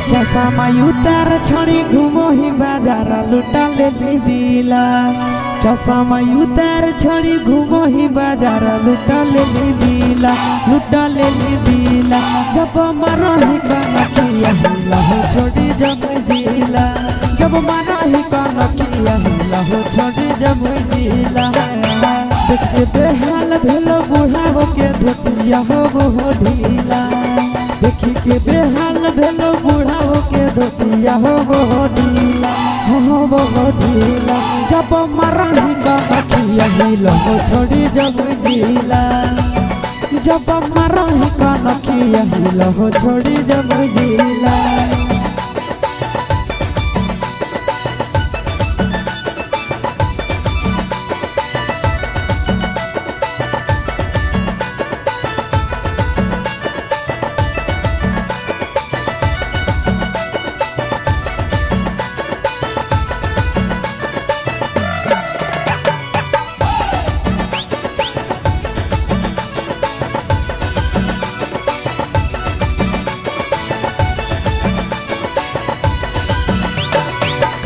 चश्मा उतार छड़ी घूमो ही बाजार लुटा ले दिला। चश्मा उतार छड़ी घूमो ही बाजार लुटा ले दिला, लुटा ले दिला। जब मारा ही काना किया हिला हो छोड़ी जब जिला, जब मारा ही काना किया हिला हो छोड़ी जब जिला। देखे बेहाल भेलो बुढ़ाओ के धोतिया हो वो ढीला, देखी के बेहाल भेलो बुढ़ाओ के धोतिया हो वो ढीला, हो वो ढीला। जब मरही काना किया हिला हो छोड़ी जब जिला, जब मरही काना किया हिला हो छोड़ी जब जिला।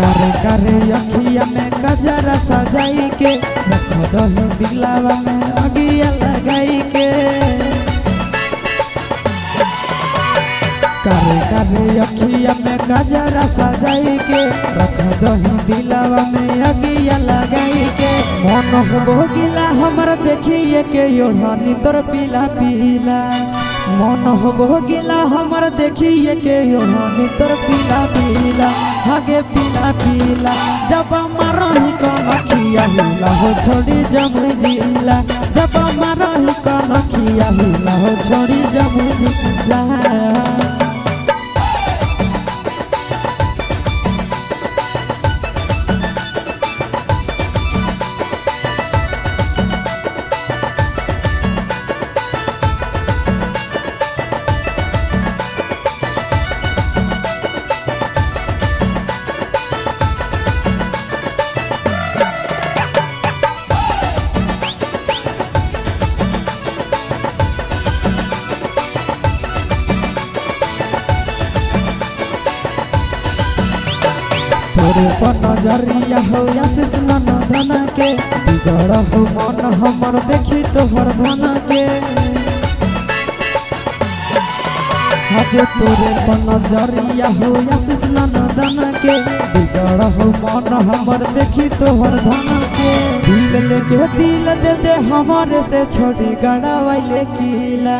करे करे अखिया में गजरा सजाई के, रख दही दिलावा में अगिया लगाई के। करे करे अखिया में गजरा सजाई के, रख दही दिलावा में अगिया लगाई के। मन हो गिला हमर देखिए के ओढ़नी तोर पीला पीला, मन हो गिला हमर देखिए के ओढ़नी तोर पीला पीला, आगे पीला पीला। जब मरही काना किया हिला हो छोड़ी जब जिला, जब मरही काना किया हिला हो छोड़ी जब जिला। तोरे पर नजरिया हो आशीष नंदन के, बिगड़ हो मन हमर देखी तोहर धन के। आगे तोरे पर नजरिया हो आशीष नंदन के, बिगड़ हो मन हमर देखी तोहर धन के। दिल लेके दिल दे दे हमारे से छोड़ी गड़ावैले किला,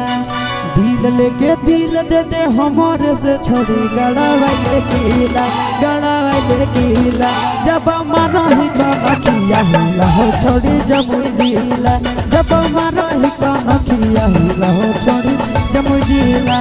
दिल लेके दिल दे दे हमारे से छोड़ी गड़ावैले किला, गड़ावैले किला। जब मरही काना किया हिला हो छोड़ी जब जिला, जब मरही काना किया हिला हो छोड़ी जब जिला।